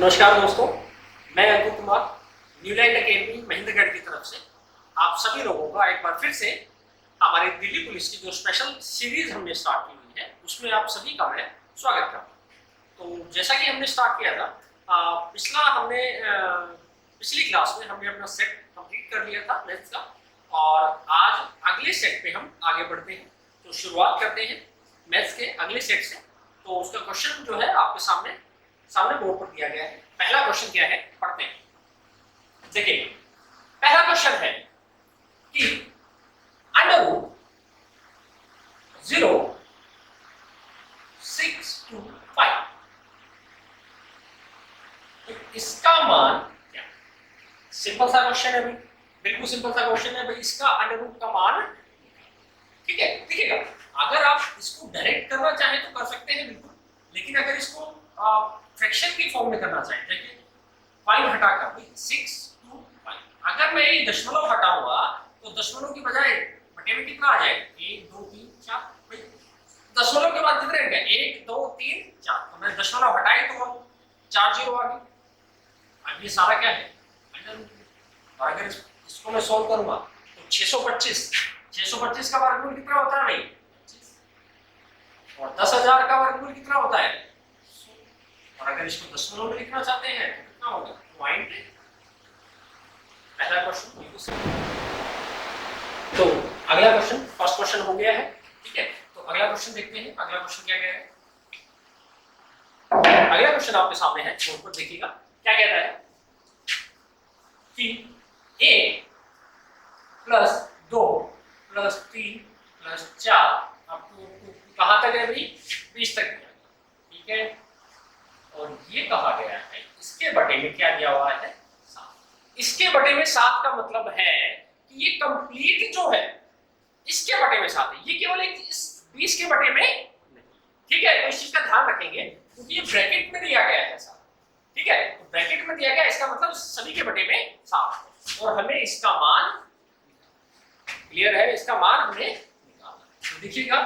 नमस्कार दोस्तों, मैं अंकुर कुमार न्यूलाइट एकेडमी महेंद्रगढ़ की तरफ से आप सभी लोगों का एक बार फिर से हमारे दिल्ली पुलिस की जो स्पेशल सीरीज हमने स्टार्ट की हुई है उसमें आप सभी का मैं स्वागत करता हूँ। तो जैसा कि हमने स्टार्ट किया था पिछली क्लास में हमने अपना सेट कंप्लीट कर लिया था मैथ्स का, और आज अगले सेट पे हम आगे बढ़ते हैं। तो शुरुआत करते हैं मैथ्स के अगले सेट से। तो उसका क्वेश्चन जो है आपके सामने बोर्ड पर दिया गया है। पहला क्वेश्चन क्या है, पढ़ते हैं। देखिए, पहला क्वेश्चन है कि अंडर रूट 0, 6 to 5, तो इसका मान क्या? सिंपल सा क्वेश्चन है भाई, बिल्कुल सिंपल सा क्वेश्चन है भाई। इसका अंडर रूट का मान, ठीक है, दिखेगा। अगर आप इसको डायरेक्ट करना चाहें तो कर सकते हैं बिल्कुल, लेकिन अगर इसको फ्रैक्शन की फॉर्म में करना चाहें, देखिए 5 हटाकर 6 to 5, अगर मैं ये दशमलव हटाऊंगा तो दशमलव की बजाय बटे में कितना आ जाएगा? 1 2 3 4। भाई दशमलव के बाद कितने रहेंगे? 1 2 3 4। तो मैं दशमलव हटाई तो 4 जीरो आ गए। अब ये सारा क्या है? और अगर इसको मैं सॉल्व करूंगा तो 625 का वर्गमूल कितना होता है भाई? 25। और 10,000 का वर्गमूल कितना होता है? और अगर इसको दशमलव में लिखना चाहते हैं तो कितना होगा? पॉइंट। पहला क्वेश्चन बिल्कुल सही। तो अगला क्वेश्चन, फर्स्ट क्वेश्चन हो गया है, ठीक है। तो अगला क्वेश्चन देखते हैं। अगला क्वेश्चन क्या कह रहा है? अगला क्वेश्चन आपके सामने है, बोर्ड पर देखिएगा। क्या कहता है कि a प्लस 2 प्लस 3 प्लस 4 आपको कहां तक है भाई? 20 तक गया, ठीक है। और ये कहा गया है इसके बटे में क्या दिया हुआ है? 7। इसके बटे में 7 का मतलब है कि ये कंप्लीट जो है इसके बटे में 7 है, ये केवल एक इस 20 के बटे में नहीं, ठीक है। तो इस चीज का ध्यान रखेंगे क्योंकि ये ब्रैकेट में दिया गया है 7, ठीक है। तो ब्रैकेट में दिया गया, इसका मतलब सभी के बटे में 7 है और हमें इसका मान, क्लियर है, इसका मान हमें निकालना है। तो देखिएगा,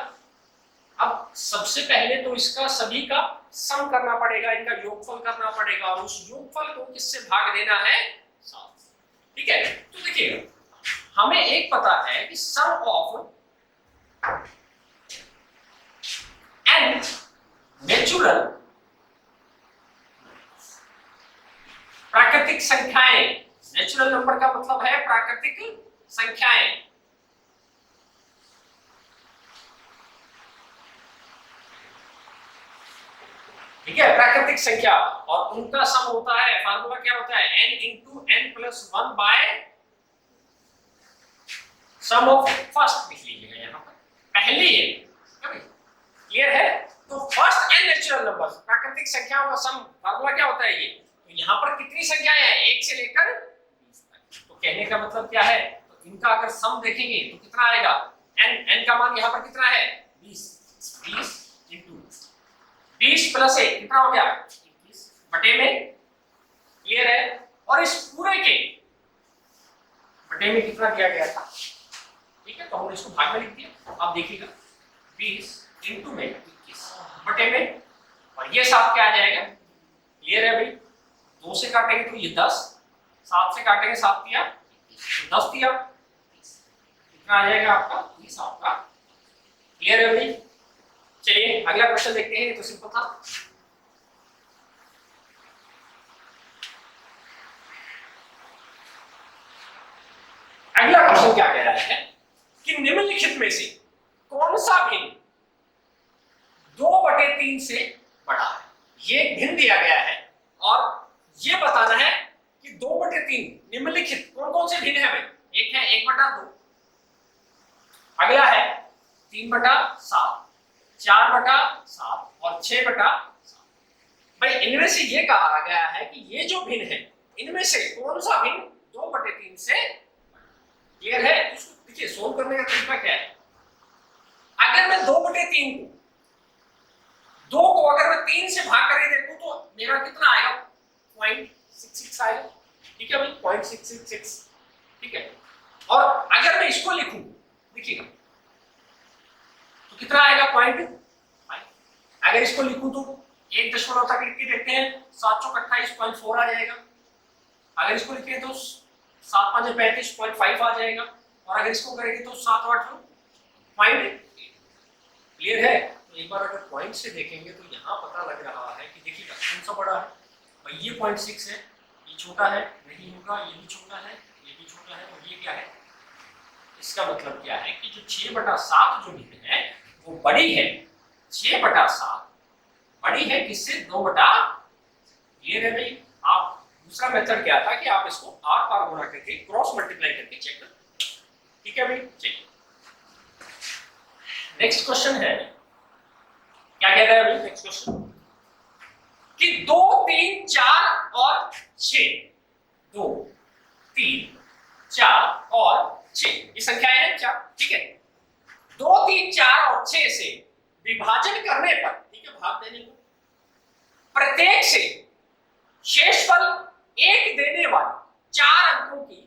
अब सबसे पहले तो इसका सभी का सम करना पड़ेगा, इनका योगफल करना पड़ेगा, और उस योगफल को किससे भाग देना है? 7, ठीक है। तो देखिए, हमें एक पता है कि सम ऑफ n नेचुरल प्राकृतिक संख्याएं, नेचुरल नंबर का मतलब है प्राकृतिक संख्याएं, ठीक है, प्राकृतिक संख्या, और उनका सम होता है, फार्मूला क्या होता है? n into n plus 1 by sum of first. लिख लीजिएगा यहाँ पर पहली है, क्लियर है। तो फर्स्ट n नेचुरल नंबर्स, प्राकृतिक संख्याओं का सम, फार्मूला क्या होता है ये? तो यहाँ पर कितनी संख्याएं हैं? 1 से लेकर 20 तक। तो कहने का मतलब क्या है? तो इनका अगर सम देखेंगे तो कितना आएगा? n का मान यहाँ पर कितना है? 20 into 20 प्लस 1 कितना हो गया? 21 बटे में, क्लियर है। और इस पूरे के बटे में कितना दिया गया था? ठीक है, तो हमने इसको भाग में लिख दिया। अब देखिएगा, 20 इंटू में 21 बटे में, और ये 7 क्या आ जाएगा? क्लियर है भाई। 2 से काटेंगे तो ये 10, 7 से काटेंगे 7 दिया 10 दिया, कितना आ जाएगा आपका? 30 आपका, क्लियर है भाई। चलिए अगला क्वेश्चन देखते हैं, तो सिंपल था। अगला क्वेश्चन क्या कह रहा है कि निम्नलिखित में से कौन सा भिन्न 2/3 से बड़ा है? ये भिन्न दिया गया है और ये बताना है कि 2/3 निम्नलिखित कौन कौन से भिन्न है भाई? एक है 1/2, अगला है 3/7, 4/7 और 6/7। भाई इनमें से ये कहा गया है कि ये जो भिन्न है इनमें से कौन सा भिन्न 2/3 से, क्लियर है। इसको देखिए, सोल्व करने का तरीका क्या है? अगर मैं 2/3 को, 2 को अगर मैं 3 से भाग करके देखूं तो मेरा कितना आएगा? 0.66 आएगा, ठीक है भाई, 0.666, ठीक है। और अगर मैं इसको लिखूं, देखिएगा, तो कितना आएगा? 0.5। अगर इसको लिखूं तो एक दशमलव तक लिख के देखते हैं, 7 चौक 28.4 आ जाएगा। अगर इसको लिखें तो 7 5 35.5 आ जाएगा, और अगर इसको करेंगे तो 7 8 पॉइंट। क्लियर है? तो एक बार अगर पॉइंट से देखेंगे तो यहाँ पता लग रहा है कि देखिएगा कौन सा बड़ा है भाई, ये 0.6 है, ये छोटा है, नहीं होगा, ये भी छोटा है, ये भी छोटा है, और ये क्या है? इसका मतलब क्या है कि जो 6/7 जो है वो बड़ी है, 6/7 बड़ी है किससे? 2/। ये है भाई। आप दूसरा मेथड क्या था कि आप इसको आर पार गुणा करके क्रॉस मल्टीप्लाई करके चेक कर। ठीक है भाई, चलिए नेक्स्ट क्वेश्चन है। क्या कहता है भाई नेक्स्ट क्वेश्चन? कि 2 3 4 और 6, 2 3 4 और 6 ये संख्याएं हैं क्या? ठीक है। 2 3 4 और 6 से विभाजन करने पर, ठीक है, भाग देने को, प्रत्येक से शेषफल 1 देने वाली 4 अंकों की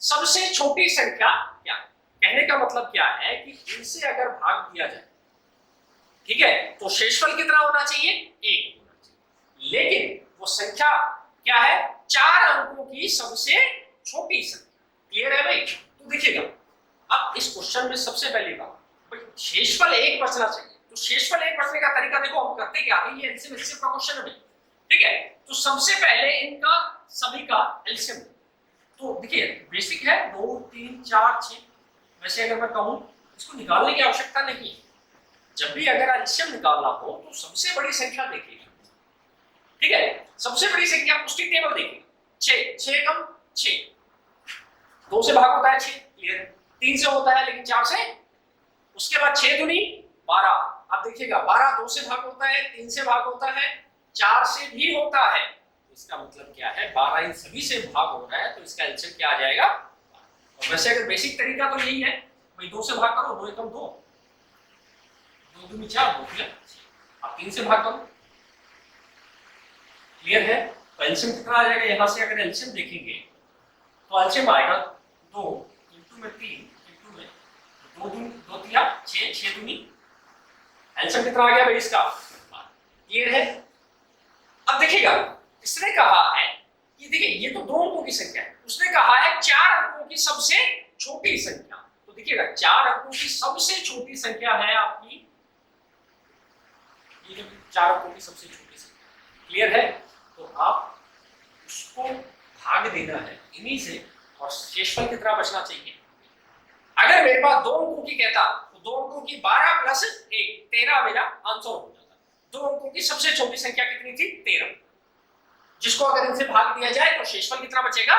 सबसे छोटी संख्या क्या? कहने का मतलब क्या है कि इनसे अगर भाग दिया जाए, ठीक है, तो शेषफल कितना होना चाहिए? 1 होना चाहिए। लेकिन वो संख्या क्या है? 4 अंकों की सबसे छोटी संख्या। क्लियर है भाई? तो देखिएगा, अब इस क्वेश्चन में सबसे पहली बात, भाई शेषफल 1 बचना चाहिए। तो शेषफल 1 बचने का तरीका देखो, हम करते क्या थे, ये एलसीएम एचसीएफ का क्वेश्चन है भाई। ठीक है, तो सबसे पहले इनका सभी का एलसीएम। तो देखिए बेसिक है 2 3 4 6। वैसे अगर मैं कहूं इसको निकालने की आवश्यकता नहीं है, जब भी अगर एलसीएम निकालना हो तो सबसे बड़ी संख्या देखिएगा। ठीक है, सबसे बड़ी संख्या उसकी टेबल देखिएगा, 6 6 कम 6, 2 से भाग होता है 6, क्लियर, 3 से होता है लेकिन 4 से, उसके बाद 6 दूनी 12। अब देखिएगा 12 2 से भाग होता है, 3 से भाग होता है, 4 से भी होता है। इसका मतलब क्या है? 12 इन सभी से भाग हो रहा है, तो इसका एलसीएम क्या आ जाएगा? और वैसे अगर बेसिक तरीका तो यही है भाई, 2 से भाग करो, 2 एकम 2, 2 दूनी 4, 2 तिया 6, अब 3 से भाग करो। क्लियर है? तो एलसीएम कितना आ जाएगा? यहां से अगर एलसीएम देखेंगे तो एलसीएम आएगा 2 इंटू में 3 इंटू में 2 दूनी 2 तिया 6, 6 दूनी, एलसीएम कितना आ गया भाई इसका? क्लियर है? अब देखिएगा इसने कहा है कि देखिए ये तो 2 अंकों की संख्या है, उसने कहा है 4 अंकों की सबसे छोटी संख्या। तो देखिएगा 4 अंकों की सबसे छोटी संख्या है आपकी, ये 4 अंकों की सबसे छोटी संख्या। क्लियर है? तो आप उसको भाग देना है इन्हीं से, और शेषफल कितना बचना चाहिए? अगर मेरे पास 2 अंकों की कहता तो 2 अंकों की 12 प्लस 1 13 मेरा आंसर हो जाता। 2 अंकों की सबसे छोटी संख्या कितनी थी? 13, जिसको अगर इनसे भाग दिया जाए तो शेषफल कितना बचेगा?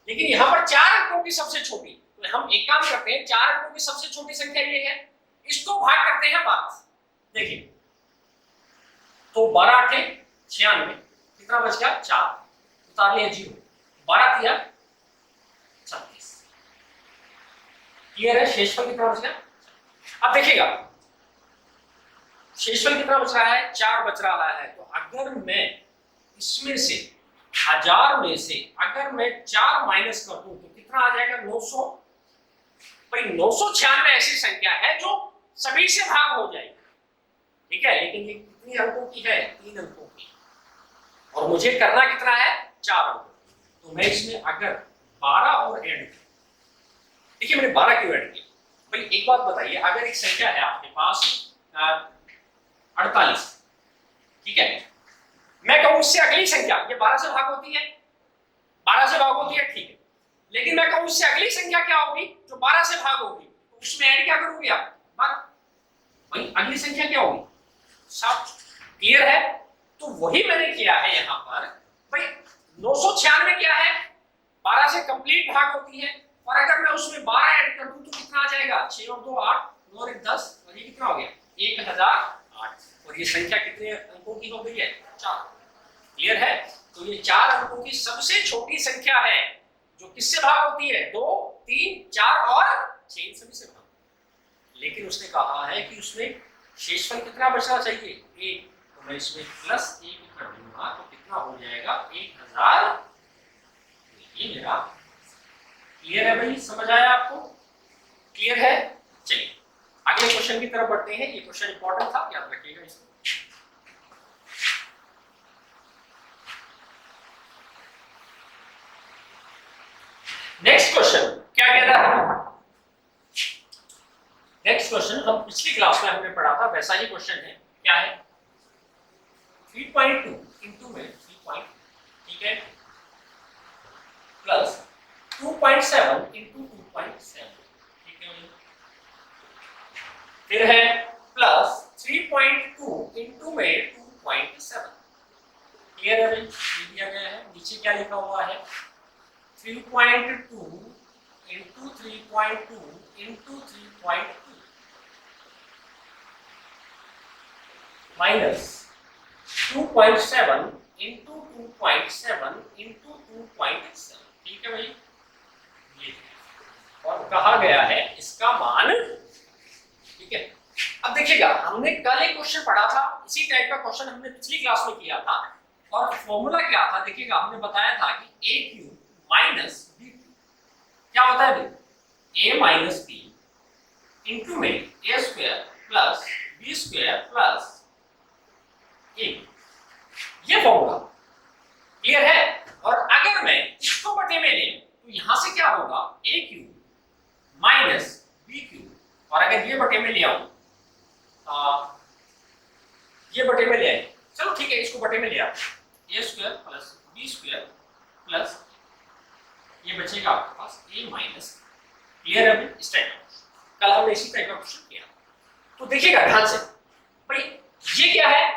लेकिन यहां पर 4 अंकों की सबसे छोटी, तो हम एक काम करते हैं, 4 अंकों की सबसे छोटी संख्या ये है, इसको भाग करते हैं 12 से। देखिए तो 12 8 96, कितना बच गया? 4, उतार लिया 0, 12 दिया 36। क्लियर है? शेषफल कितना बच गया? अब देखिएगा शेषफल कितना बच रहा है? 4 बच रहा है। तो अगर मैं इसमें से 1000 में से अगर मैं 4 माइनस कर दूं तो कितना आ जाएगा? 900। भाई 996 ऐसी संख्या है जो सभी से भाग हो जाएगी। ठीक है, लेकिन ये कितनी अंकों की है? 3 अंकों की, और मुझे करना कितना है? 4 अंकों। तो मैं इसमें अगर 12 और ऐड करूं, देखिए मैंने 12 क्यों ऐड किया भाई? एक बात बताइए, अगर एक संख्या है आपके पास 48, ठीक है, मैं कहूं उससे अगली संख्या, ये 12 से भाग होती है, 12 से भाग होती है, ठीक है, लेकिन मैं कहूं उससे अगली संख्या क्या होगी? जो 12 से भाग होगी, तो उसमें ऐड क्या करोगे आप? 12। भाई अगली संख्या क्या होगी? 7। क्लियर है? तो वही मैंने किया है यहां पर। भाई 996 क्या है? 12 से कंप्लीट भाग होती है, और अगर मैं उसमें 12 ऐड कर दूं तो कितना आ जाएगा? 6 और 2 8, 9 और 1 10, और ये कितना हो गया? 1008। और ये संख्या कितने अंकों की हो गई है? 4। क्लियर है? तो ये 4 अंकों की सबसे छोटी संख्या है, जो किससे भाग होती है? 2 3 4 और 6 सभी से भाग। लेकिन उसने कहा है कि उसमें शेषफल कितना बचना चाहिए? 1। तो मैं इसमें प्लस 1 कर दूंगा तो कितना हो जाएगा? 1000। ये मेरा क्लियर है भाई? समझ आया आपको? क्लियर है? चलिए अगले क्वेश्चन की तरफ बढ़ते हैं। ये क्वेश्चन इंपॉर्टेंट था, याद रखिएगा इसको। नेक्स्ट क्वेश्चन हम पिछली क्लास में हमने पढ़ा था वैसा ही क्वेश्चन है। क्या है? 3.2 इंटू में 3. ठीक है, प्लस 2.7 इंटू 2.7। ठीक है, फिर है प्लस 3.2 इंटू में 2.7। क्लियर है? दिया गया है, नीचे क्या लिखा हुआ है? 3.2 into 3.2 into 3.2 minus 2.7 into 2.7 into 2.7। ठीक है भाई, ये और कहा गया है इसका मान। ठीक है, अब देखिएगा हमने कल एक क्वेश्चन पढ़ा था, इसी टाइप का क्वेश्चन हमने पिछली क्लास में किया था और फॉर्मूला क्या था? देखिएगा हमने बताया था कि a cube minus b cube क्या होता है भाई? ए माइनस बी इंटू में a square plus b square plus a, ये फॉर्मूला क्लियर है। और अगर मैं इसको बटे में ले तो यहां से क्या होगा? ए क्यू माइनस बी क्यू, और अगर ये बटे में ले आऊं, ये बटे में ले आए, चलो ठीक है इसको बटे में ले आओ, a square plus b square plus ये बचेगा आपके पास ए माइनस। क्लियर है अभी? इस टाइप का कल हमने इसी टाइप का क्वेश्चन किया। तो देखिएगा ध्यान से भाई, ये क्या है?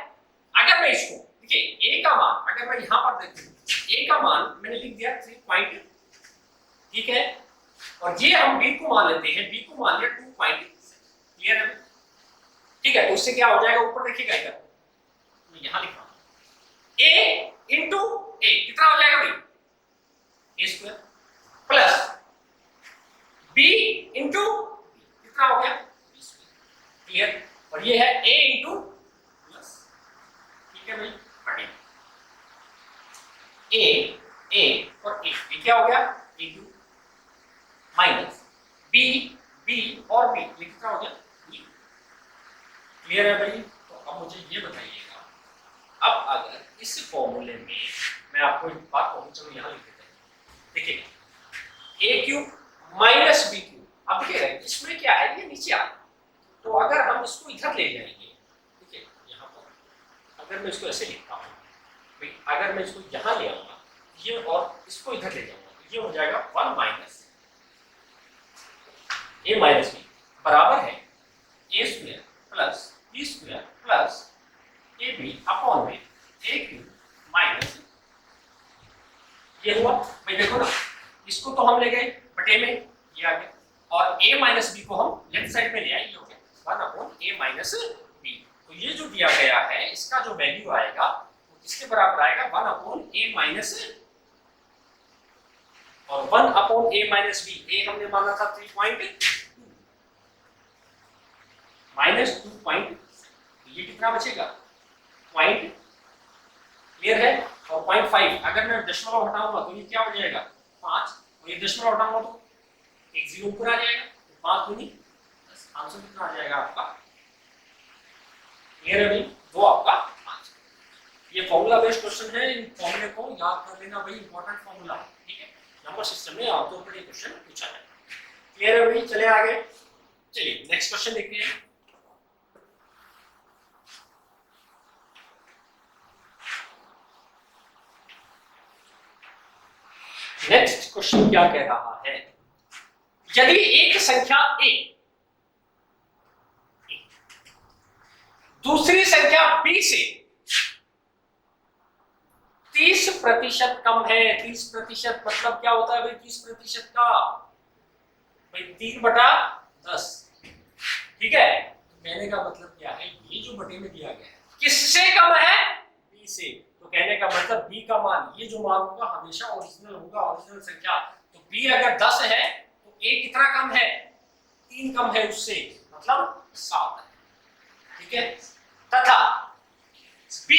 अगर मैं इसको देखिए ए का मान अगर मैं यहां पर देखूं, ए का मान मैंने लिख दिया 3 पॉइंट, ठीक है, और ये हम बी को मान लेते हैं, बी को मान लिया 2 पॉइंट। क्लियर है? ठीक है, तो उससे क्या हो जाएगा? ऊपर देखिएगा इधर मैं यहां लिख रहा हूं ए इंटू ए कितना हो जाएगा भाई? A square plus b into कितना हो गया? B square. क्लियर? और ये है ए इंटू प्लस, ठीक है भाई, बटे ए और ए क्या हो गया? ए क्यू माइनस बी बी और बी, ये कितना हो गया? बी। क्लियर है भाई? तो अब मुझे ये बताइएगा, अब अगर इस फॉर्मूले में मैं आपको एक बात कहूँ, चलो यहाँ लिख देते हैं। देखिएगा ए क्यू माइनस बी क्यू, अब देखिएगा इसमें क्या है? ये नीचे आ, तो अगर हम इसको इधर ले जाएंगे, ठीक है, यहाँ पर अगर मैं इसको ऐसे लिखता हूँ भाई, अगर मैं इसको यहाँ ले आऊंगा ये और इसको इधर ले जाऊंगा, तो ये हो जाएगा 1 माइनस ए माइनस बी बराबर है a square plus b square plus a b upon में ए क्यू माइनस, ये हुआ भाई। देखो ना, इसको तो हम ले गए बटे में, ये आ गया, और a माइनस बी को हम लेफ्ट साइड में ले आए, ये हो गया 1 अपॉन ए माइनस बी। तो ये जो दिया गया है इसका जो वैल्यू आएगा वो किसके बराबर आएगा? 1 अपॉन ए माइनस, और 1 अपॉन ए माइनस बी, ए हमने माना था 3.2 माइनस 2., ये कितना बचेगा? पॉइंट। क्लियर है? और 0.5 अगर मैं दशमलव हटाऊंगा तो ये क्या हो जाएगा? 5, और ये दशमलव हटाऊंगा तो एक जीरो ऊपर आ जाएगा, तो 5 दूनी 10, आंसर कितना आ जाएगा आपका? क्लियर है भाई? वो आपका आंसर। ये फॉर्मूला बेस्ड क्वेश्चन है, इन फॉर्मूले को याद कर लेना भाई, इंपॉर्टेंट फॉर्मूला है। ठीक है, नंबर सिस्टम में आमतौर पर ये क्वेश्चन पूछा जाता है। क्लियर है भाई? चले आगे, चलिए नेक्स्ट क्वेश्चन देखते हैं। नेक्स्ट क्वेश्चन क्या कह रहा है? यदि एक संख्या a दूसरी संख्या b से 30% कम है, 30% मतलब क्या होता है भाई? 30% का भाई 3/10। ठीक है, कहने का मतलब क्या है? ये जो बटे में दिया गया है किससे कम है? b से। तो कहने का मतलब b का मान, ये जो मान होगा हमेशा ओरिजिनल होगा, ओरिजिनल संख्या। तो b अगर 10 है तो a कितना कम है? 3 कम है उससे, मतलब 7 है। ठीक है, तथा b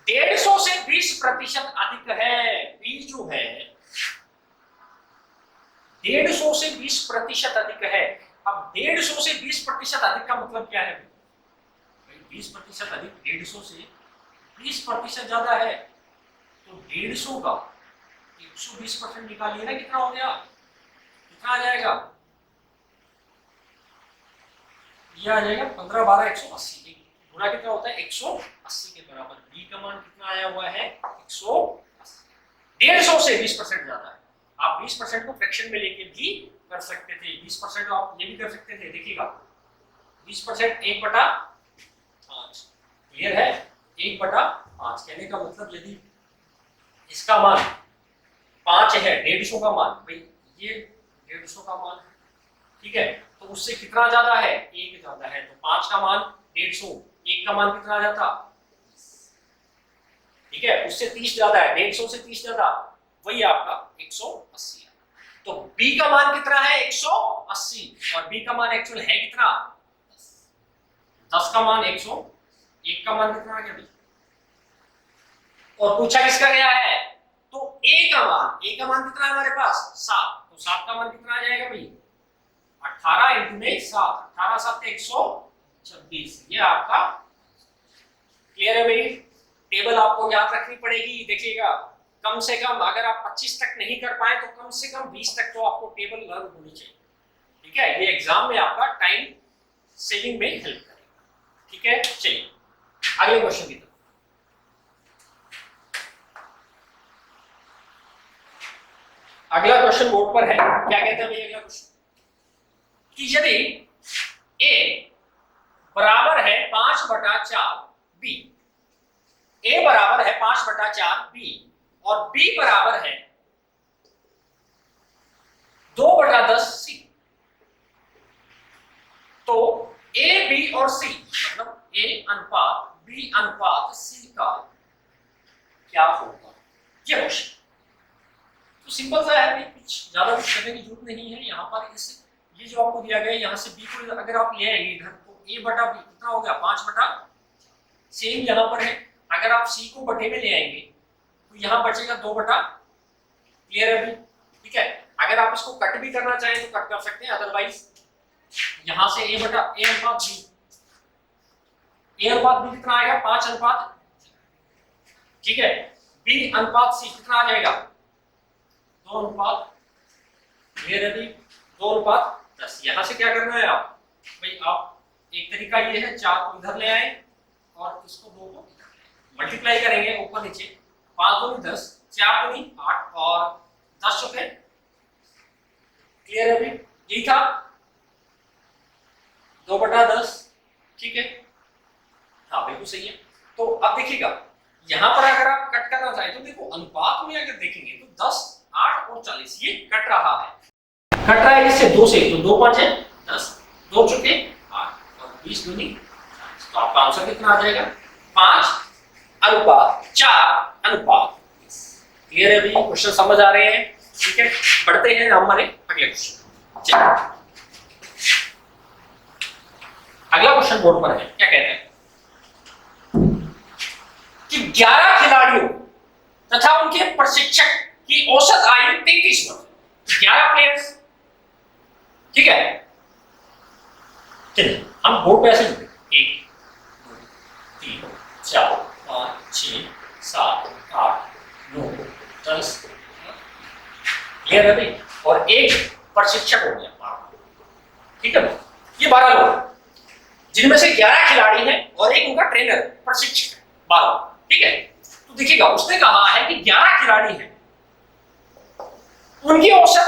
150 से 20% अधिक है। b जो है 150 से 20% अधिक है। अब 150 से 20% अधिक का मतलब क्या है? 20% अधिक 150 से 20% ज्यादा है, तो 150 का 120% निकालिए ना, कितना हो गया? कितना आ जाएगा? ये आ जाएगा 15 12 180, गुणा कितना होता है 180 के बराबर। बी का मान कितना आया हुआ है 180। 150 से 20% ज्यादा है। आप 20% को फ्रैक्शन में लेके भी कर सकते थे, 20% आप ये भी कर सकते थे। देखिएगा 20% 1/5, क्लियर है, 1/5। कहने का मतलब यदि इसका मान 5 है, 150 का मान, भाई ये 150 का मान, ठीक है, तो उससे कितना ज्यादा है 1 ज्यादा है, तो 5 का मान 150, 1 का मान कितना जाता, ठीक है, उससे 30 ज्यादा है, 150 से 30 ज्यादा, वही आपका 180 है। तो b का मान कितना है 180, और b का मान एक्चुअल है कितना 10 का मान 100, 1 का मान कितना आ गया भाई, और पूछा किसका गया है, तो a का मान कितना है हमारे पास 7, तो 7 का मान कितना आ जाएगा भाई 18 इंटू में 7, 18 7 126, ये आपका क्लियर है भाई। टेबल आपको याद रखनी पड़ेगी। देखिएगा कम से कम अगर आप 25 तक नहीं कर पाए तो कम से कम 20 तक तो आपको टेबल लर्न होनी चाहिए, ठीक है, ये एग्जाम में आपका टाइम सेविंग में हेल्प करेगा, ठीक है। चलिए अगले क्वेश्चन की तरफ। अगला क्वेश्चन बोर्ड पर है, क्या कहते हैं भाई अगला क्वेश्चन, कि यदि a बराबर है 5/4 b, a बराबर है 5/4 b और b बराबर है 2/10 c, तो a b और c मतलब a अनुपात b अनुपात c का क्या होगा, ये क्वेश्चन तो सिंपल सा है भाई, कुछ ज्यादा कुछ करने की जरूरत नहीं है। यहाँ पर इस ये जो आपको दिया गया है, यहाँ से b को अगर आप ले आएंगे इधर तो a/b कितना हो गया 5/, सेम यहाँ पर है, अगर आप c को बटे में ले आएंगे तो यहाँ बचेगा 2/, क्लियर है भाई, ठीक है। अगर आप इसको कट भी करना चाहें तो कट कर सकते हैं, अदरवाइज यहाँ से a अनुपात b कितना आएगा 5 अनुपात, ठीक है, b अनुपात c कितना आ जाएगा 2 अनुपात, क्लियर है भाई 2/10। यहाँ से क्या करना है आप भाई, आप एक तरीका ये है 4 को इधर ले आए और इसको 2 को मल्टीप्लाई करेंगे ऊपर नीचे, 5 दूनी 10, 4 दूनी 8 और 10 चौके, क्लियर है भाई, यही था 2/10, ठीक है, हाँ बिल्कुल सही है। तो अब देखिएगा यहाँ पर अगर आप कट करना चाहें तो देखो अनुपात में अगर देखेंगे तो 10 8 और 40 ये कट रहा है, कट रहा है किससे 2 से, तो 2 5 है 10, 2 चौके 8 और 20 दूनी 40, तो आपका आंसर कितना आ जाएगा 5/4, क्लियर है भाई, क्वेश्चन समझ आ रहे हैं, ठीक है। बढ़ते हैं हमारे अगले क्वेश्चन। चलिए अगला क्वेश्चन बोर्ड पर है, क्या कहते हैं कि 11 खिलाड़ियों तथा उनके प्रशिक्षक की औसत आयु 33 वर्ष, 11 प्लेयर्स, ठीक है। चलिए हम बोर्ड पे ऐसे लिखते हैं 1 2 3 4 5 6 7 8 9 10, क्लियर है भाई, और एक प्रशिक्षक हो गया, ठीक है, ये 12 लोग जिनमें से 11 खिलाड़ी हैं और एक उनका ट्रेनर प्रशिक्षक 12, ठीक है। तो देखिएगा उसने कहा है कि 11 खिलाड़ी हैं, उनकी औसत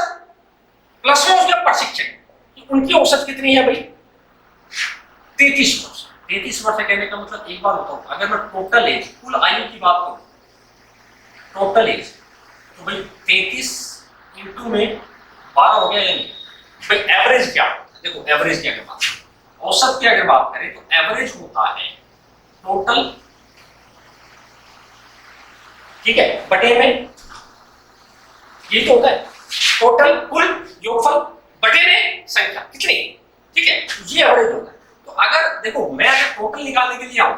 प्लस में उसका प्रशिक्षक, उनकी औसत कितनी है भाई 33 वर्ष। 33 वर्ष कहने का मतलब एक बार बताओ, अगर मैं टोटल एज कुल आयु की बात करूं, टोटल एज तो भाई 33 इंटू में 12 हो गया या नहीं भाई, एवरेज क्या होता है, देखो एवरेज की अगर बात करें, औसत की अगर बात करें तो एवरेज होता है टोटल, ठीक है, बटे में, ये तो होता है टोटल कुल योगफल बटे में संख्या कितनी, ठीक है, ये एवरेज होता है। तो अगर देखो मैं अगर टोटल निकालने के लिए आऊं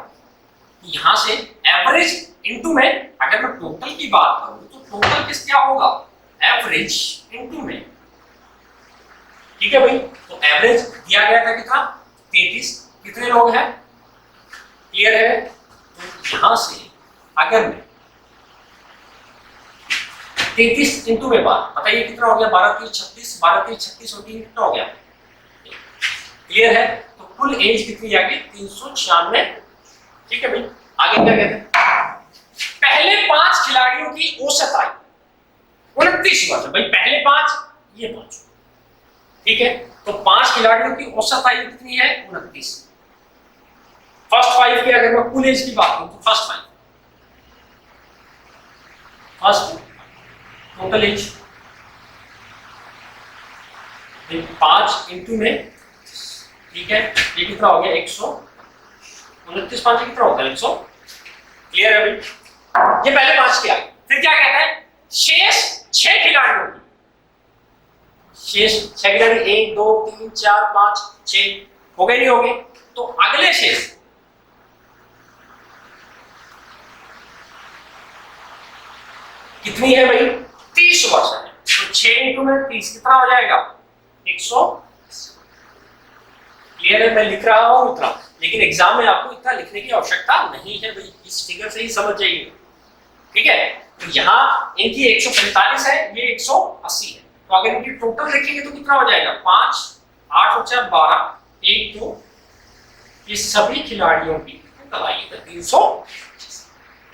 यहां से एवरेज इनटू में, अगर मैं टोटल की बात करूं तो टोटल किस क्या होगा एवरेज इनटू में, ठीक है भाई। तो एवरेज दिया गया था कितना 33, कितने लोग हैं क्लियर है, तो यहां से अगर मैं 33 इंटू में बात बताइए कितना हो गया 12 3 36, 12 3 36 और 3 कितना हो गया, क्लियर है। तो कुल एज कितनी आ गई 396। ठीक है भाई, आगे क्या कहते हैं, पहले 5 खिलाड़ियों की औसत आयु 29 वर्ष। भाई पहले 5, ये 5, ठीक है, तो 5 खिलाड़ियों की औसत आयु कितनी है 29। फर्स्ट 5 की अगर मैं कुल एज की बात करूं तो फर्स्ट टोटल एज 5 इंटू में, ठीक है, ये कितना हो गया 129, 5 कितना होता है 100। क्लियर है भाई, ये पहले 5 की आई। फिर क्या कहता है, शेष 6 खिलाड़ियों की, शेष 6 खिलाड़ी 1 2 3 4 5 6 हो गए, नहीं हो गए, तो अगले शेष कितनी है भाई 30 वर्ष है, तो 6 इंटू में 30 कितना हो जाएगा 100। क्लियर है, मैं लिख रहा हूं इतना, लेकिन एग्जाम में आपको इतना लिखने की आवश्यकता नहीं है भाई, इस फिगर से ही समझ जाइए। ठीक है, तो यहाँ इनकी 145 है, ये 180 है, तो अगर इनकी टोटल देखेंगे तो कितना हो जाएगा 5 8 और 4 12 1 2, ये सभी खिलाड़ियों की टोटल आयु 300।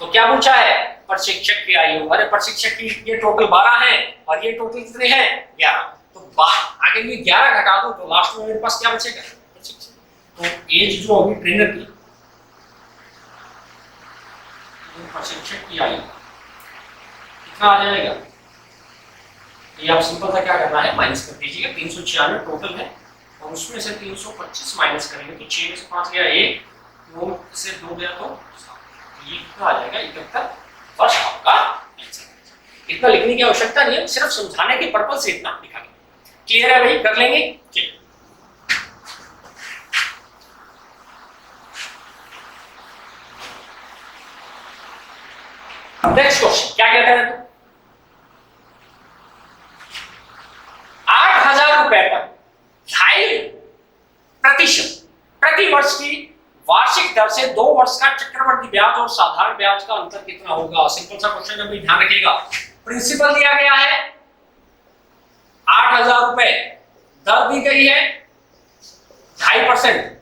तो क्या पूछा है, प्रशिक्षक की आयु, अरे प्रशिक्षक की ये टोटल 12 है और ये टोटल कितने हैं 11, तो अगर ये 11 घटा दो तो लास्ट में मेरे पास क्या बचेगा, तो एज जो होगी ट्रेनर की, प्रशिक्षक की आयु कितना आ जाएगा, ये आप सिंपल सा क्या करना है माइनस कर दीजिएगा, 396 टोटल है और उसमें से 325 माइनस करेंगे तो 6 में से 5 गया 1, 2 से 2 गया तो ये कितना आ जाएगा 71 वर्ष आपका आंसर। इतना लिखने की आवश्यकता नहीं है, सिर्फ समझाने के पर्पज से इतना लिखा गया। क्लियर है भाई, कर लेंगे। चलिए नेक्स्ट क्वेश्चन क्या कहता है, 8,000 रुपए पर 2.5% प्रति वर्ष की वार्षिक दर से 2 वर्ष का चक्रवर्ती ब्याज और साधारण ब्याज का अंतर कितना होगा। सिंपल सा क्वेश्चन है, ध्यान रखिएगा। प्रिंसिपल दिया गया है 8,000 रुपए, दर दी गई है 2.5%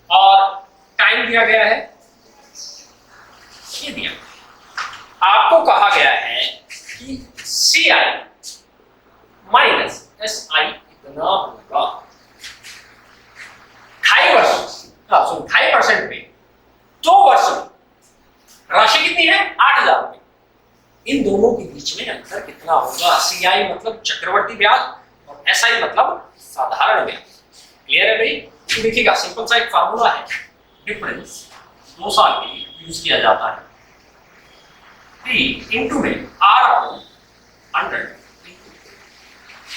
और टाइम दिया गया है, ये दिया। आपको कहा गया है कि CI माइनस SI कितना होगा। 2.5% पे 2 वर्ष में राशि कितनी है 8,000 रुपए, इन दोनों के बीच में अंतर कितना होगा। CI मतलब चक्रवर्ती ब्याज और SI मतलब साधारण ब्याज। क्लियर है भाई, तो देखिएगा सिंपल सा एक फार्मूला है, डिफरेंस 2 साल के लिए यूज किया जाता है, P इंटू में R/100,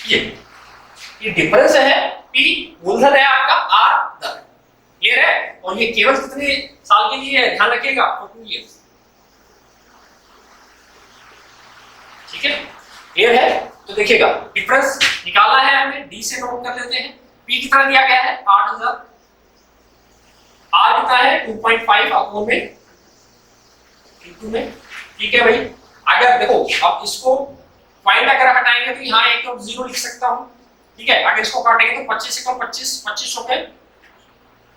ये डिफरेंस है, P मूलधन है आपका, R दर। क्लियर है, और ये केवल कितने साल के लिए है ध्यान रखिएगा, 2 इयर्स। ठीक है, क्लियर है, तो देखिएगा डिफरेंस निकालना है हमें, D से नोट कर लेते हैं। P कितना दिया गया है 8,000, R कितना है 2.5 अपॉन में इंटू में। ठीक है भाई, अगर देखो अब इसको पॉइंट अगर हटाएंगे तो यहाँ एक और 0 लिख सकता हूं। ठीक है, अगर इसको काटेंगे तो 25 से 25 रुपए।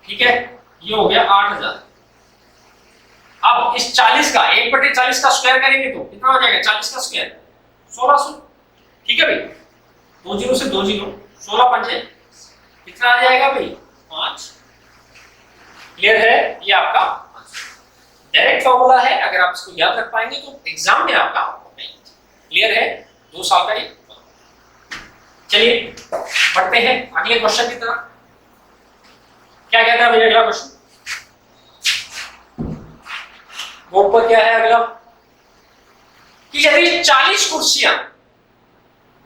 ठीक है, ये हो गया 8,000। अब इस 40 का 1/40 का स्क्वायर करेंगे तो कितना हो जाएगा 40 का स्क्वायर 1600। ठीक है भाई, 2 0 से 2 0, 16 पंजे कितना आ जाएगा भाई 5। क्लियर है, ये आपका डायरेक्ट फॉर्मूला है, अगर आप इसको याद रख पाएंगे तो एग्जाम में आपका क्लियर है, 2 साल का ही। चलिए बढ़ते हैं अगले क्वेश्चन की तरफ। क्या कहता है भैया अगला क्वेश्चन, बोर्ड पर क्या है अगला, कि यदि 40 कुर्सियां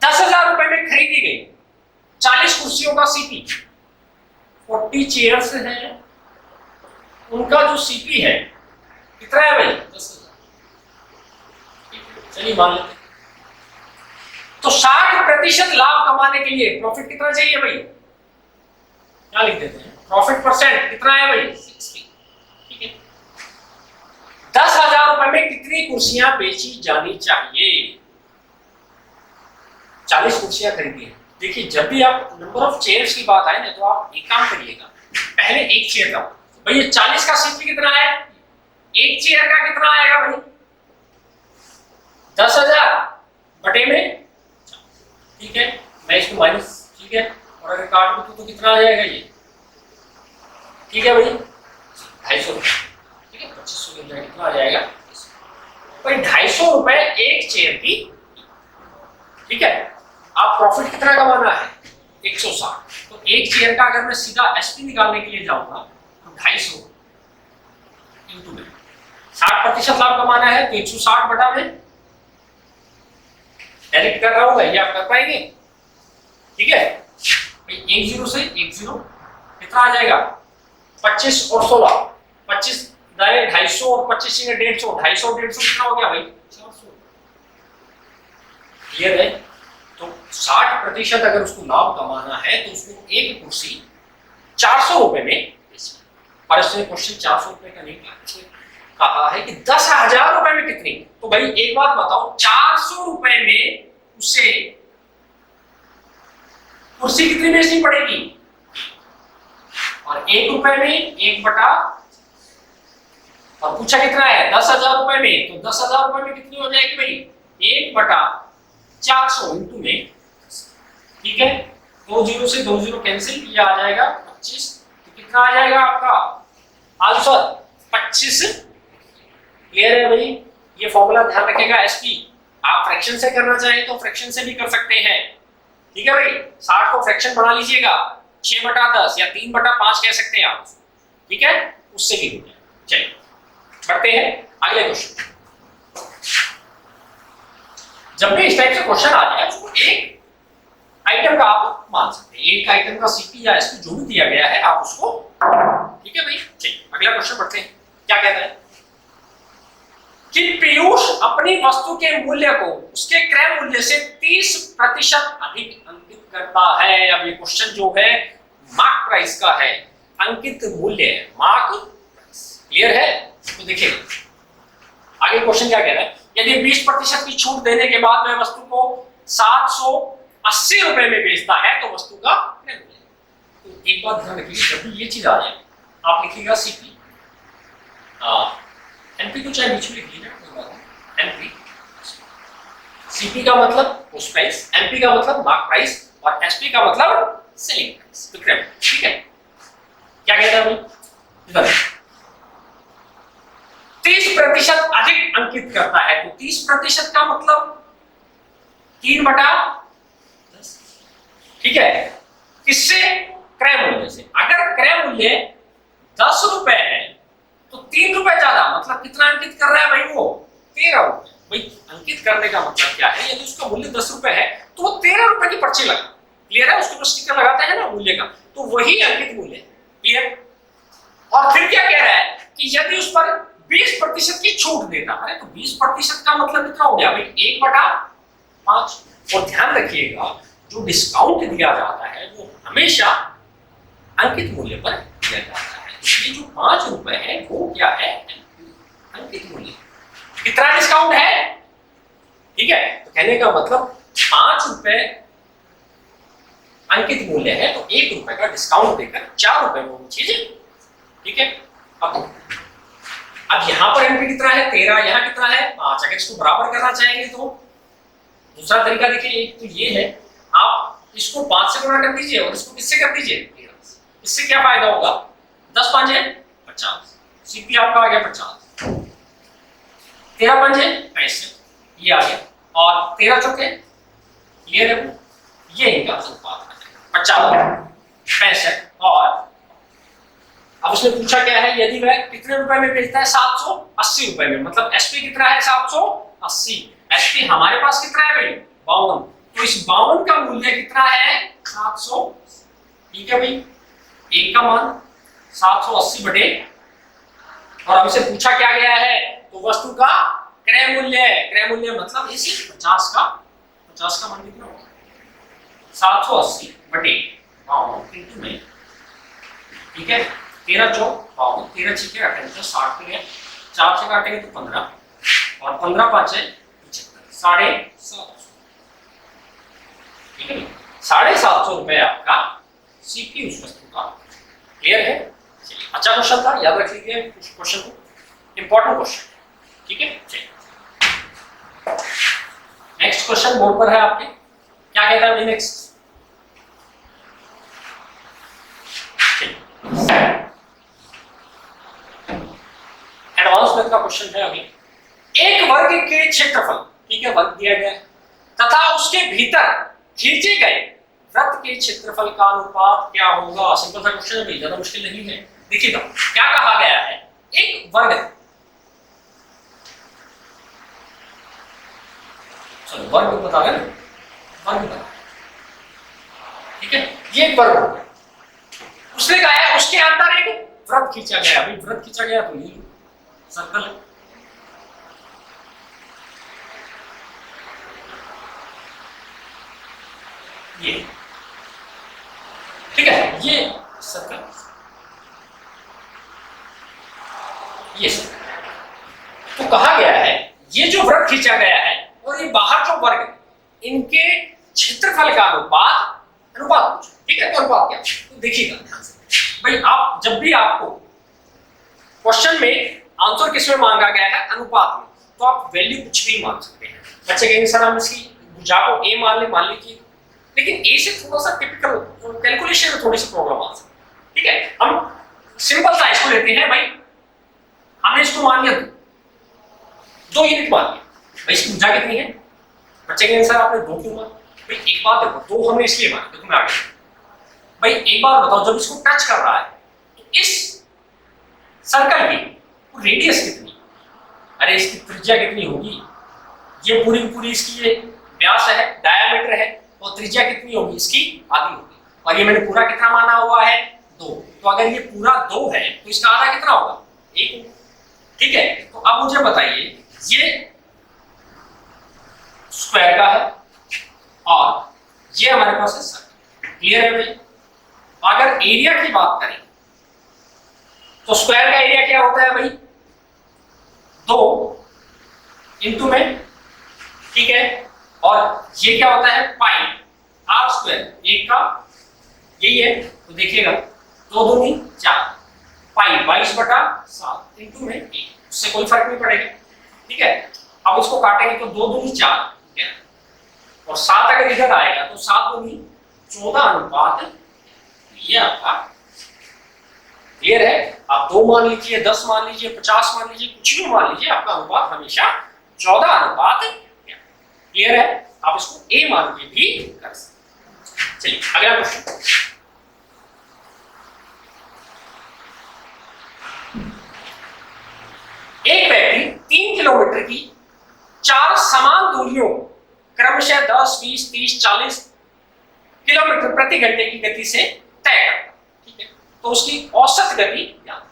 10,000 रुपए में खरीदी गई, 40 कुर्सियों का CP, 40 चेयर्स हैं, उनका जो CP है कितना है भाई 10,000। चलिए मान लेते हैं, तो 60% लाभ कमाने के लिए प्रॉफिट कितना चाहिए भाई, क्या लिख देते हैं, प्रॉफिट परसेंट कितना है भाई 60। ठीक है, 10,000 रुपए में कितनी कुर्सियां बेची जानी चाहिए। 40 कुर्सियां खरीदी है। देखिए जब भी आप नंबर ऑफ चेयर्स की बात आए ना तो आप एक काम करिएगा, पहले एक चेयर का भाई, ये 40 का सीपी कितना है, एक चेयर का कितना आएगा भाई 10,000 बटे में, ठीक है मैं इसको माइनस, ठीक है और अगर काट दूं तो कितना आ जाएगा ये, ठीक है भाई 250, ठीक है 2500 के कितना आ जाएगा भाई 250 रुपए एक चेयर की, ठीक है। आप प्रॉफिट कितना कमाना है 160, तो एक चेयर का अगर मैं सीधा एसपी निकालने के लिए जाऊंगा तो 250 इंटू में 60% लाभ कमाना है तो 160 बटा में डायरेक्ट कर रहा हूं, ये आप कर पाएंगे, ठीक है भाई 10 से 10 कितना आ जाएगा 25 और 16, 25 डायरेक्ट 250 और 25 से 150, 250 और 150 कितना हो गया भाई 400, क्लियर है। तो 60% अगर उसको लाभ कमाना है तो उसको एक कुर्सी 400 रुपए में, पर इसने क्वेश्चन 400 रुपए का नहीं कहा है कि 10,000 रुपए में कितनी, तो भाई एक बात बताओ 400 रुपए में उसे कुर्सी कितनी बेचनी पड़ेगी, और 1 रुपए में 1 बटा, और पूछा कितना है 10,000 रुपए में, तो 10,000 रुपए में कितनी हो जाएगी भाई 1 बटा 400 इंटू में, ठीक है 2 0 से 2 0 कैंसिल, ये आ जाएगा 25, तो कितना आ जाएगा आपका आंसर 25, क्लियर है भाई। ये फॉर्मूला ध्यान रखिएगा एसपी, आप फ्रैक्शन से करना चाहें तो फ्रैक्शन से भी कर सकते हैं, ठीक है भाई 60 को फ्रैक्शन बना लीजिएगा 6 बटा 10 या 3 बटा 5 कह सकते हैं आप, ठीक है उससे भी हो जाए। चलिए बढ़ते हैं अगले क्वेश्चन। जब भी इस टाइप से क्वेश्चन आ जाए उसको एक आइटम का आप मान सकते हैं, एक आइटम का सीपी या एसपी जो भी दिया गया है आप उसको, ठीक है भाई। चलिए अगला क्वेश्चन बढ़ते हैं, क्या कहता है कि पीयूष अपनी वस्तु के मूल्य को उसके क्रय मूल्य से 30% अधिक अंकित करता है। अब ये क्वेश्चन जो है मार्क प्राइस का है, अंकित मूल्य है मार्क प्राइस, क्लियर है। तो देखिए आगे क्वेश्चन क्या कह रहा है, यदि 20% की छूट देने के बाद वह वस्तु को 780 रुपए में बेचता है तो वस्तु का क्रय मूल्य। तो एक बात ध्यान रखिए, जब भी ये चीज आ जाए आप लिखिएगा सीपी, एनपी को चाहे बीच में लिख लीजिए, एनपी, सीपी का मतलब पोस्ट प्राइस, एनपी का मतलब मार्क प्राइस और एसपी का मतलब सेलिंग प्राइस, विक्रय, ठीक है। क्या कहता है भाई 30% अधिक अंकित करता है, तो 30% का मतलब 3/10, ठीक है किससे, क्रय मूल्य से। अगर क्रय मूल्य 10 रुपए है तो 3 रुपए ज्यादा, मतलब कितना अंकित कर रहा है भाई वो 13 रुपए। भाई अंकित करने का मतलब क्या है, यदि उसका मूल्य 10 रुपए है तो वो 13 रुपए की पर्ची लगा, क्लियर है, उसके ऊपर स्टिकर लगाते हैं ना मूल्य का, तो वही अंकित मूल्य है, क्लियर। और फिर क्या कह रहा है कि यदि उस पर 20% की छूट देता है, तो 20% का मतलब कितना हो गया भाई 1/5। और ध्यान रखिएगा जो डिस्काउंट दिया जाता है वो हमेशा अंकित मूल्य पर दिया जाता है, ये जो 5 रुपए है वो क्या है अंकित मूल्य। कितना डिस्काउंट है, ठीक है, तो कहने का मतलब 5 रुपए अंकित मूल्य है तो 1 रुपए का डिस्काउंट देकर 4 रुपए में वो चीज, ठीक है। अब यहां पर एनपी कितना है 13, यहां कितना है 5। अगर इसको बराबर करना चाहेंगे तो दूसरा तरीका देखिए, एक तो ये है आप इसको 5 से गुणा कर दीजिए और इसको किससे कर दीजिए 13 से। इससे क्या फायदा होगा 10 5 है 50, सीपी आपका आ गया 50, 13 5 है 65, ये आ गया, और 13 चौके ये रहे, ये इनका अनुपात आ जाएगा 50 65। और अब उसने पूछा क्या है, यदि वह कितने रुपए में बेचता है 780 रुपए में, मतलब एसपी कितना है 780, एसपी हमारे पास कितना है भाई 52, तो इस 52 का मूल्य कितना है 700, ठीक है भाई, एक का मान 780 बटे, और हमसे पूछा क्या गया है तो वस्तु का क्रय मूल्य है, क्रय मूल्य मतलब इस 50 का मान कितना होगा 780 बटे 52 इंटू में, ठीक है 13 चौक 52, 13 छीके काटेंगे तो 60 के लिए, 4 से काटेंगे तो 15, और 15 5 है 75, 750, ठीक है 750 रुपए आपका सीपी उस वस्तु का, क्लियर है। चलिए, अच्छा क्वेश्चन था, याद रख लीजिए इस क्वेश्चन को, इंपॉर्टेंट क्वेश्चन, ठीक है। चलिए नेक्स्ट क्वेश्चन बोर्ड पर है आपके, क्या कहता है अभी नेक्स्ट। एडवांस मैथ का क्वेश्चन है अभी। एक वर्ग के क्षेत्रफल, ठीक है, वर्ग दिया गया है, तथा उसके भीतर खींचे गए वृत्त के क्षेत्रफल का अनुपात क्या होगा। सिंपल सा क्वेश्चन है भाई, ज्यादा मुश्किल नहीं है। देखिएगा क्या कहा गया है, एक वर्ग, चलो वर्ग बता रहे हैं, वर्ग बता, ठीक है, ये एक वर्ग हो गया। उसने कहा है उसके अंदर एक वृत्त खींचा गया। अभी वृत्त खींचा गया तो ये सर्कल है, ये ठीक है, ये सर्कल, ये सर्कल। तो कहा गया है ये जो वृत्त खींचा गया है और ये बाहर जो वर्ग है, इनके क्षेत्रफल का अनुपात, अनुपात, ठीक है, तो अनुपात क्या, तो देखिएगा ध्यान से भाई, आप जब भी आपको क्वेश्चन में आंसर किस में मांगा गया है, अनुपात में, तो आप वैल्यू कुछ भी मान सकते हैं। बच्चे कहेंगे सर हम इसकी भुजा को ए मान लीजिए, लेकिन ए से थोड़ा सा टिपिकल कैलकुलेशन में थोड़ी सी प्रॉब्लम आ सकती है, ठीक है। हम सिंपल सा इसको लेते हैं भाई, हमने इसको मान लिया 2 यूनिट मान लिया, भाई इसकी भुजा कितनी है, बच्चे कहेंगे सर आपने 2 क्यों माना, भाई एक बात देखो, 2 हमने इसलिए माना, देखो मैं आगे भाई एक बार बताओ, जब इसको टच कर रहा है तो इस सर्कल की रेडियस कितनी, अरे इसकी त्रिज्या कितनी होगी, ये पूरी पूरी इसकी ये व्यास है, डायामीटर है, और त्रिज्या कितनी होगी इसकी, आधी होगी, और ये मैंने पूरा कितना माना हुआ है 2, तो अगर ये पूरा 2 है तो इसका आधा कितना होगा 1, ठीक है। तो अब मुझे बताइए ये स्क्वायर का है और ये हमारे पास है सर्कल, क्लियर है भाई। अगर एरिया की बात करें तो स्क्वायर का एरिया क्या होता है भाई 2 इंटू में, ठीक है, और ये क्या होता है पाई आर स्क्वायर, एक का यही है, तो देखिएगा 2 दूनी 4, पाई 22/7 इंटू में 1, उससे कोई फर्क नहीं पड़ेगा, ठीक है। अब इसको काटेंगे तो 2 दूनी 4, ठीक है, और 7 अगर इधर आएगा तो 7 दूनी 14 अनुपात, ये आपका क्लियर है। आप 2 मान लीजिए, 10 मान लीजिए, 50 मान लीजिए, कुछ भी मान लीजिए, आपका अनुपात हमेशा 14 अनुपात, क्लियर है। आप इसको ए मान के भी कर सकते। चलिए अगला क्वेश्चन, एक व्यक्ति 3 किलोमीटर की 4 समान दूरियों क्रमशः 10, 20, 30, 40 किलोमीटर प्रति घंटे की गति से तय करता, ठीक है, तो उसकी औसत गति क्या,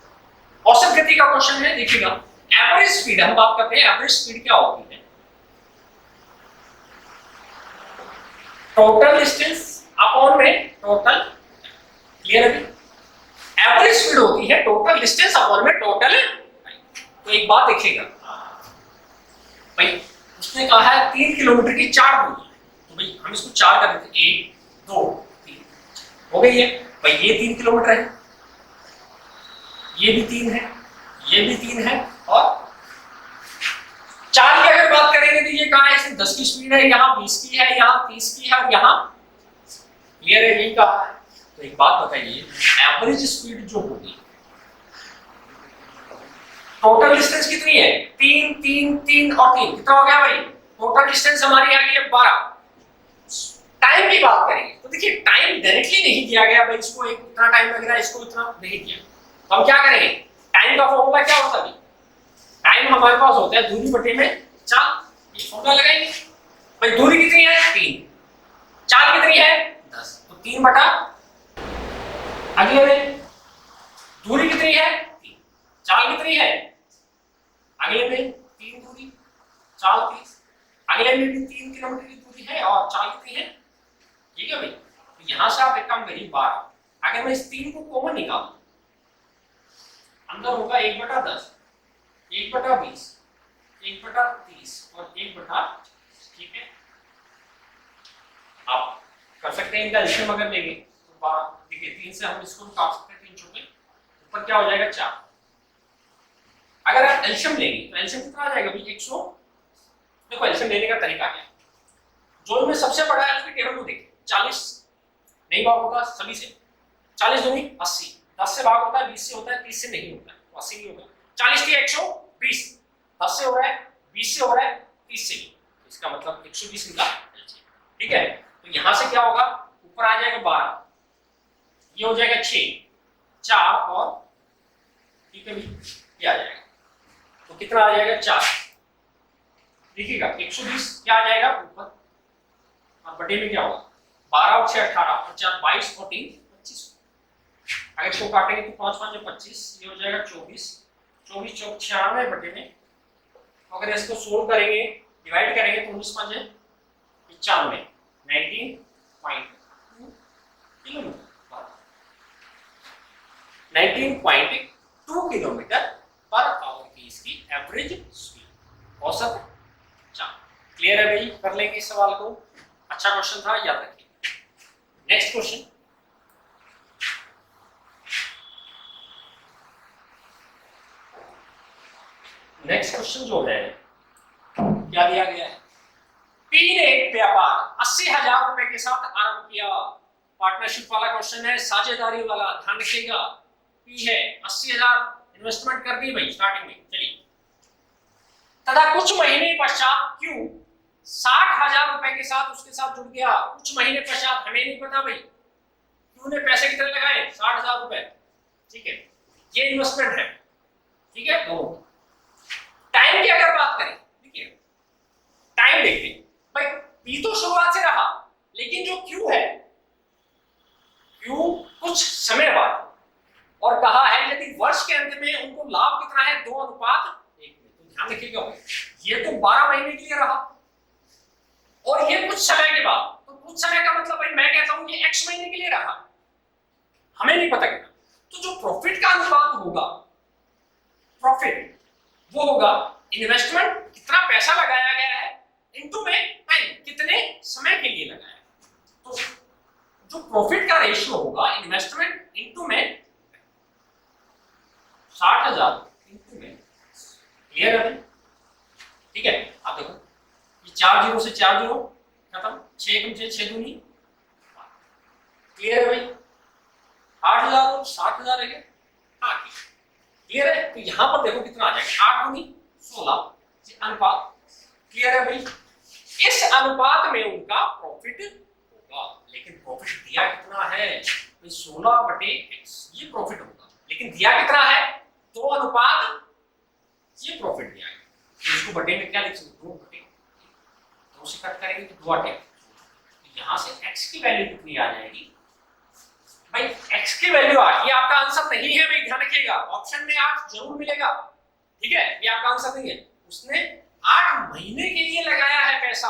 औसत गति का क्वेश्चन है। देखिएगा एवरेज स्पीड हम बात करते हैं, एवरेज स्पीड क्या होती है, टोटल डिस्टेंस अपॉन में टोटल, क्लियर है। एवरेज स्पीड होती है टोटल डिस्टेंस अपॉन में टोटल। तो एक बात देखिएगा भाई, उसने कहा है 3 किलोमीटर की 4 दूरी, तो भाई हम इसको 4 कर देते, 1 2 3 हो गई है भाई, ये 3 किलोमीटर है, ये भी 3 है, ये भी 3 है, और 4 की अगर बात करेंगे तो ये कहा है इसमें 10 की स्पीड है, यहाँ 20 की है, यहाँ 30 की है, और यहाँ, क्लियर है, यही कहा है। तो एक बात बताइए, एवरेज स्पीड जो होगी, टोटल डिस्टेंस कितनी है 3 3 3 और 3, कितना हो गया भाई, टोटल डिस्टेंस हमारी आ गई है 12। टाइम की बात करेंगे तो देखिए टाइम डायरेक्टली नहीं दिया गया भाई, इसको इतना टाइम लग रहा है, इसको इतना नहीं दिया, तो हम क्या करेंगे, टाइम का फॉर्मूला क्या होता है, टाइम हमारे पास होता है दूरी बटे में 4, ये फॉर्मूला लगाएंगे भाई, दूरी कितनी है 3, 4 कितनी है 10, तो 3 बटा, अगले में दूरी कितनी है 3, 4 कितनी है, अगले में 3 दूरी 4 30, अगले में भी 3 किलोमीटर की दूरी है और 4 कितनी है, ठीक है भाई। तो यहां से आप एक काम करिए 12, अगर मैं इस 3 को कॉमन निकालूं, अंदर होगा 1/10, 1/20, 1/30 और 1/, ठीक है। आप कर सकते हैं इनका एल्शियम अगर लेंगे तो 12, देखिए 3 से हम इसको काट सकते हैं, 3 चौके ऊपर तब क्या हो जाएगा 4। अगर आप एलसीएम लेंगे तो एलसीएम कितना आ जाएगा भाई 100। देखो एलसीएम लेने का तरीका क्या है, जो इनमें सबसे बड़ा है उसकी टेबल को देखिए, 40 नहीं भाग होगा सभी से, 40 दूनी 80, 10 से भाग होता है, 20 से होता है, 30 से नहीं होता है, तो 80 नहीं होगा। 40 की 120, 10 से हो रहा है, 20 से हो रहा है, 30 से भी, इसका मतलब 120 इनका एलसीएम। ठीक है, तो यहां से क्या होगा, ऊपर आ जाएगा 12, ये हो जाएगा 6, 4 और ठीक है ये आ जाएगा, तो कितना आ जाएगा 4। देखिएगा 120 क्या आ जाएगा ऊपर और बटे में क्या होगा 12 और 6 18 और 4 22 और 3 25। अगर इसको काटेंगे तो 5 5 25, ये हो जाएगा 24, 24 चौक 96 बटे में। अगर इसको सोल्व करेंगे डिवाइड करेंगे तो 19 5 है 95, 19.2 किलोमीटर, 19.2 किलोमीटर पर आवर की इसकी एवरेज स्पीड, औसत चाल। क्लियर है भाई, कर लेंगे इस सवाल को, अच्छा क्वेश्चन था, याद रखिए। नेक्स्ट क्वेश्चन, नेक्स्ट क्वेश्चन जो है क्या दिया गया है, पी ने एक व्यापार 80,000 रुपए के साथ आरंभ किया। पार्टनरशिप वाला क्वेश्चन है, साझेदारी वाला, ध्यान रखिएगा। पी है 80,000 इन्वेस्टमेंट कर दी भाई स्टार्टिंग में, चलिए। तथा कुछ महीने पश्चात क्यू 60,000 रुपए के साथ उसके साथ जुड़ गया। कुछ महीने पश्चात, हमें नहीं पता भाई क्यू ने पैसे कितने लगाए, 60,000 रुपए, ठीक है, ये इन्वेस्टमेंट है, ठीक है। दो टाइम की अगर बात करें, देखिए टाइम देखते हैं भाई, पी तो शुरुआत से रहा, लेकिन जो क्यू है, क्यू कुछ समय बाद, और कहा है यदि वर्ष के अंत में उनको लाभ कितना है 2:1 में, तो ध्यान रखिएगा ये तो 12 महीने के लिए रहा और ये कुछ समय के बाद, तो कुछ समय का मतलब भाई मैं कहता हूं ये x महीने के लिए रहा, हमें नहीं पता कितना। तो जो प्रॉफिट का अनुपात होगा, प्रॉफिट वो होगा इन्वेस्टमेंट कितना पैसा लगाया गया है इनटू में टाइम, कितने समय के लिए लगाया है। तो जो प्रॉफिट का रेशियो होगा इन्वेस्टमेंट इनटू में 60,000 इनटू में, क्लियर है, ठीक है। आप देखो ये 4 जीरो से 4 जीरो खत्म, 6 कम से 6 दूनी, क्लियर है भाई। 8,000 और 60,000 है, हाँ क्लियर है। तो यहां पर देखो कितना आ जाएगा, 8 दूनी 16, अनुपात, क्लियर है भाई। इस अनुपात में उनका प्रॉफिट होगा, लेकिन प्रॉफिट दिया कितना है, 16/x ये प्रॉफिट होगा, लेकिन दिया कितना है 2:, ये प्रॉफिट दिया है, तो इसको बटे में क्या लिख सकते, 2 से कट करेंगे तो 2 8, यहां से x की वैल्यू कितनी आ जाएगी भाई, x की वैल्यू 8। ये आपका आंसर नहीं है भाई, ध्यान रखिएगा, ऑप्शन में 8 जरूर मिलेगा, ठीक है, ये आपका आंसर नहीं है। उसने 8 महीने के लिए लगाया है पैसा,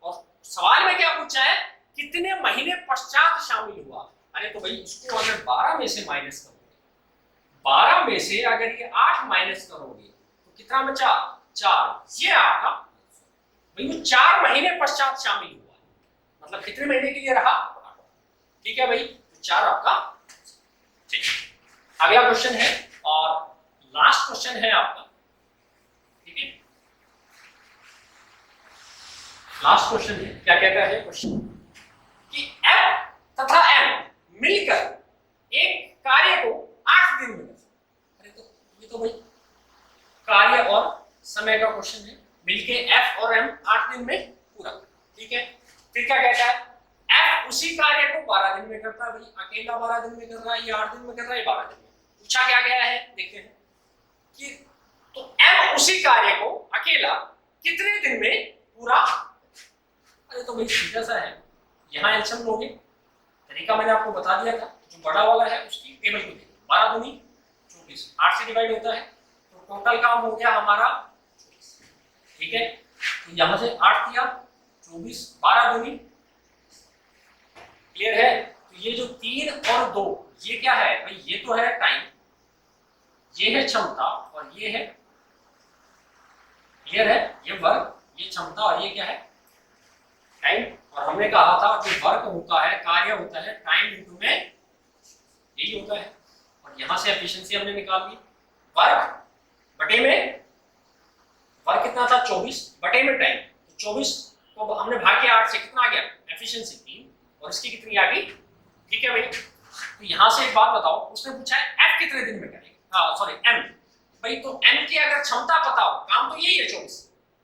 और सवाल में क्या पूछा है कितने महीने पश्चात शामिल हुआ। अरे तो भाई इसको अगर 12 में से माइनस करोगे, 12 में से अगर ये 8 माइनस करोगे तो कितना बचा 4, ये आपका भाई वो 4 महीने पश्चात शामिल हुआ, मतलब कितने महीने के लिए रहा, ठीक है भाई, तो 4 आपका, ठीक। अगला क्वेश्चन है और लास्ट क्वेश्चन है आपका, ठीक है। लास्ट क्वेश्चन है, क्या कहता है क्वेश्चन कि F तथा M मिलकर एक कार्य को 8 दिन में, अरे तो ये तो भाई कार्य और समय का क्वेश्चन है, मिलके F और M 8 दिन में पूरा, ठीक है। फिर क्या कहता है, F उसी कार्य को 12 दिन में करता है, भाई अकेला 12 दिन में कर रहा है, ये 8 दिन में कर रहा है, 12 दिन में। पूछा क्या गया है, देखते हैं कि तो M उसी कार्य को अकेला कितने दिन में पूरा, अरे तो भाई सीधा सा है, यहाँ एलसीएम लोगे, तरीका मैंने आपको बता दिया था, जो बड़ा वाला है उसकी टेबल को देखिए, 12 दूनी 24, 8 से डिवाइड होता है, तो टोटल काम हो गया हमारा 24, ठीक है। तो यहाँ से 8 किया 24, 12 दूनी, क्लियर है। तो ये जो 3 और 2 ये क्या है भाई, ये तो है टाइम, ये है क्षमता और ये है, क्लियर है, ये वर्क, ये क्षमता और ये क्या है टाइम। और हमने कहा था जो वर्क होता है, कार्य होता है, टाइम इनटू में यही होता है, और यहां से एफिशिएंसी हमने निकाल ली, वर्क बटे में, वर्क कितना था 24 बटे में टाइम, तो 24 को हमने भाग किया 8 से, कितना आ गया एफिशिएंसी 3, और इसकी कितनी आ गई। ठीक है भाई, तो यहां से एक बात बताओ, उसने पूछा है एफ कितने दिन में करेगा, सॉरी एम, भाई तो एम की अगर क्षमता पता हो, काम तो यही है 24,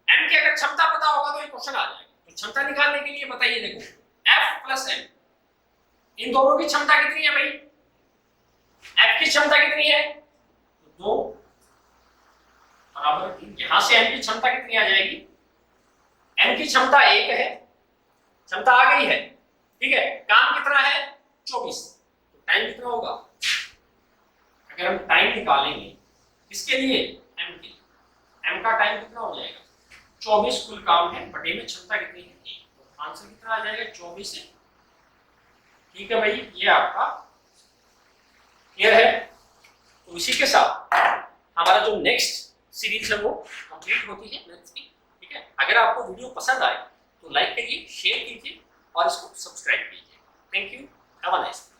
एम की अगर क्षमता पता होगा तो ये क्वेश्चन आ जाएगा। तो क्षमता निकालने के लिए बताइए, देखो एफ प्लस एम, इन दोनों की क्षमता कितनी है भाई, एफ की क्षमता कितनी है, तो 2 बराबर 3, यहां से एम की क्षमता कितनी आ जाएगी, एम की क्षमता 1 है, क्षमता आ गई है, ठीक है, काम कितना है 24, तो टाइम कितना होगा, अगर हम टाइम निकालेंगे किसके लिए, एम के लिए, एम का टाइम कितना हो जाएगा 24 कुल काम है, बटे में क्षमता कितनी है 1, तो आंसर कितना आ जाएगा 24 से। ठीक है भाई, ये आपका क्लियर है। तो इसी के साथ हमारा जो नेक्स्ट सीरीज है वो कंप्लीट होती है मैथ्स की। ठीक है, अगर आपको वीडियो पसंद आए तो लाइक करिए, शेयर कीजिए और इसको सब्सक्राइब कीजिए। Thank you, have a nice day.